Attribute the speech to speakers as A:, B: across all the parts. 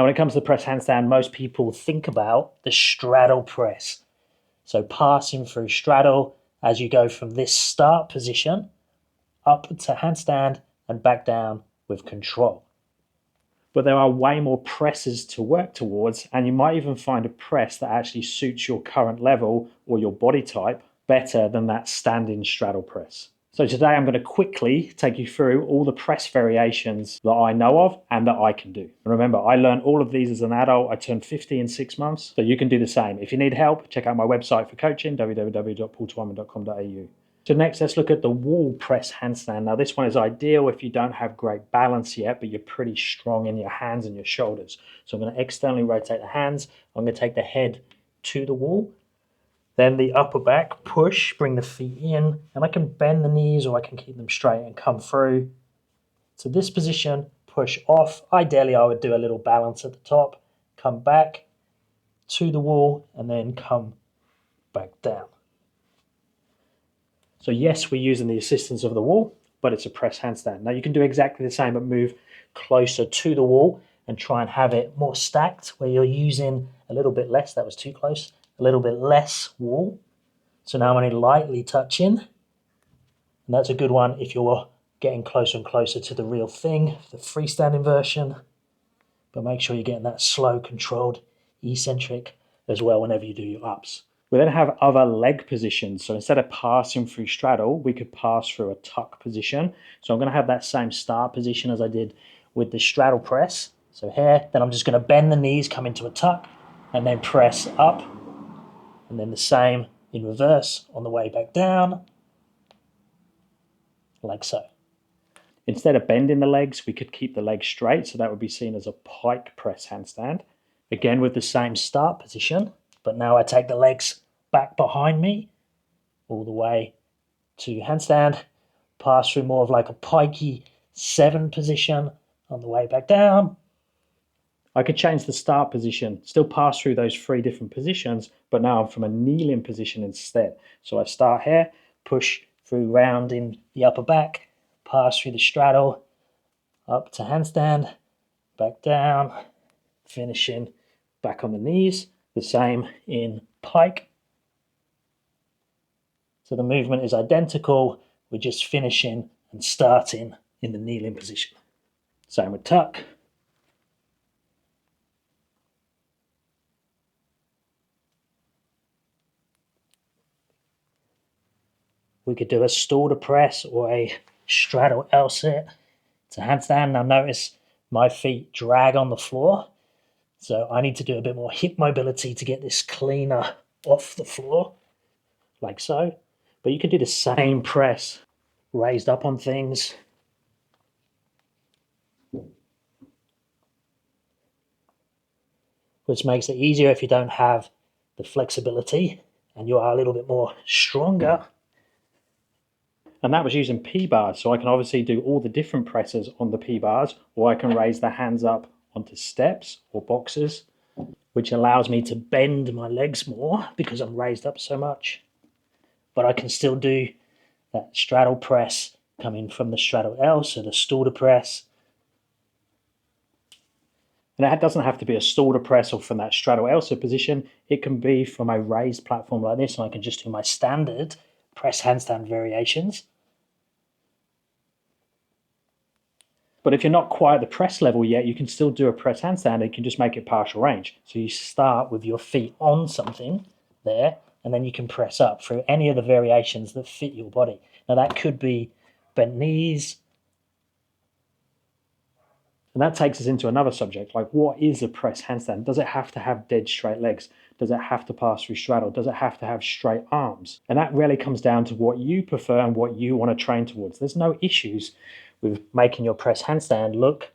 A: Now, when it comes to the press handstand, most people think about the straddle press. So passing through straddle as you go from this start position up to handstand and back down with control. But there are way more presses to work towards, and you might even find a press that actually suits your current level or your body type better than that standing straddle press. So today I'm going to quickly take you through all the press variations that I know of and that I can do. And remember, I learned all of these as an adult. I turned 50 in 6 months, so you can do the same. If you need help, check out my website for coaching, www.paultwyman.com.au. So next, let's look at the wall press handstand. Now this one is ideal if you don't have great balance yet, but you're pretty strong in your hands and your shoulders. So I'm going to externally rotate the hands. I'm going to take the head to the wall. Then the upper back, push, bring the feet in, and I can bend the knees or I can keep them straight and come through to this position, push off. Ideally, I would do a little balance at the top, come back to the wall, and then come back down. So yes, we're using the assistance of the wall, but it's a press handstand. Now you can do exactly the same, but move closer to the wall and try and have it more stacked, where you're using a little bit less, that was too close, a little bit less wall. So now I'm only lightly touching, and that's a good one if you're getting closer and closer to the real thing, the freestanding version. But make sure you're getting that slow, controlled, eccentric as well whenever you do your ups. We then have other leg positions. So instead of passing through straddle, we could pass through a tuck position. So I'm going to have that same start position as I did with the straddle press. So here, then I'm just going to bend the knees, come into a tuck, and then press up. And then the same in reverse on the way back down, like so. Instead of bending the legs, we could keep the legs straight. So that would be seen as a pike press handstand. Again, with the same start position, but now I take the legs back behind me all the way to handstand, pass through more of like a pikey 7 position on the way back down. I could change the start position, still pass through those 3 different positions, but now I'm from a kneeling position instead. So I start here, push through round in the upper back, pass through the straddle, up to handstand, back down, finishing back on the knees. The same in pike. So the movement is identical. We're just finishing and starting in the kneeling position. Same with tuck. We could do a stalder press or a straddle L-sit to handstand. Now notice my feet drag on the floor. So I need to do a bit more hip mobility to get this cleaner off the floor, like so. But you can do the same press raised up on things. Which makes it easier if you don't have the flexibility and you are a little bit more stronger. And that was using P-bars, so I can obviously do all the different presses on the P-bars, or I can raise the hands up onto steps or boxes, which allows me to bend my legs more because I'm raised up so much. But I can still do that straddle press coming from the straddle L, so the stalder press. And it doesn't have to be a stalder press or from that straddle L position. It can be from a raised platform like this, and I can just do my standard press handstand variations. But if you're not quite at the press level yet, you can still do a press handstand and you can just make it partial range. So you start with your feet on something there, and then you can press up through any of the variations that fit your body. Now that could be bent knees. And that takes us into another subject, like what is a press handstand? Does it have to have dead straight legs? Does it have to pass through straddle? Does it have to have straight arms? And that really comes down to what you prefer and what you want to train towards. There's no issues with making your press handstand look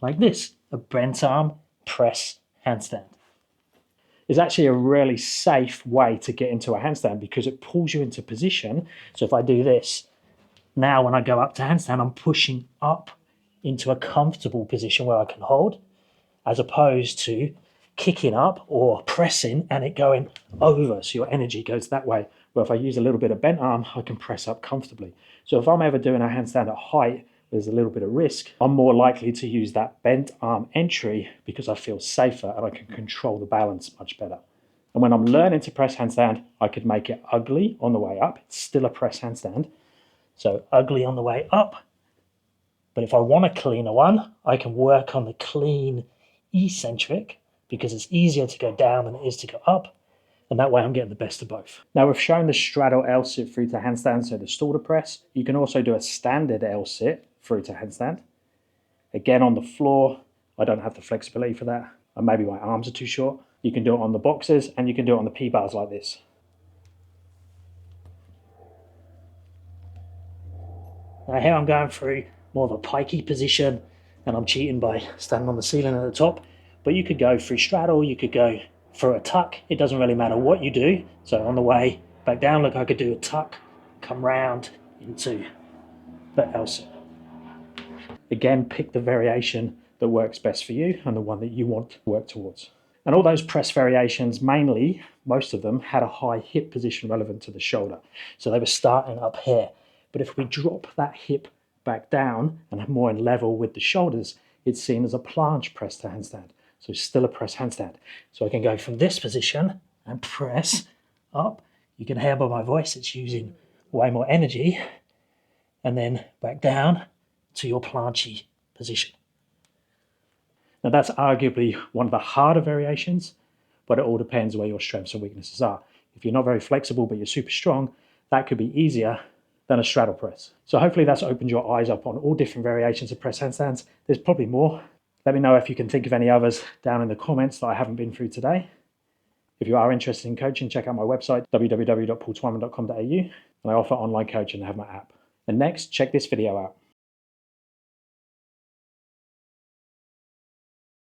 A: like this, a bent arm press handstand. It's actually a really safe way to get into a handstand because it pulls you into position. So if I do this, now when I go up to handstand, I'm pushing up into a comfortable position where I can hold, as opposed to kicking up or pressing and it going over, so your energy goes that way. Where if I use a little bit of bent arm, I can press up comfortably. So if I'm ever doing a handstand at height there's a little bit of risk, I'm more likely to use that bent arm entry because I feel safer and I can control the balance much better. And when I'm learning to press handstand, I could make it ugly on the way up. It's still a press handstand. So ugly on the way up. But if I want a cleaner one, I can work on the clean eccentric because it's easier to go down than it is to go up. And that way I'm getting the best of both. Now we've shown the straddle L-sit through to handstand, so the stalder press. You can also do a standard L-sit through to handstand. Again, on the floor, I don't have the flexibility for that. And maybe my arms are too short. You can do it on the boxes and you can do it on the P-bars like this. Now here I'm going through more of a pikey position and I'm cheating by standing on the ceiling at the top. But you could go through straddle, you could go for a tuck. It doesn't really matter what you do. So on the way back down, look, I could do a tuck, come round into the L-sit. Again, pick the variation that works best for you and the one that you want to work towards. And all those press variations, mainly, most of them had a high hip position relevant to the shoulder. So they were starting up here. But if we drop that hip back down and have more in level with the shoulders, it's seen as a planche press to handstand. So still a press handstand. So I can go from this position and press up. You can hear by my voice, it's using way more energy. And then back down to your planchy position. Now that's arguably one of the harder variations, but it all depends where your strengths and weaknesses are. If you're not very flexible, but you're super strong, that could be easier than a straddle press. So hopefully that's opened your eyes up on all different variations of press handstands. There's probably more. Let me know if you can think of any others down in the comments that I haven't been through today. If you are interested in coaching, check out my website, www.paultwyman.com.au, and I offer online coaching and have my app. And next, check this video out.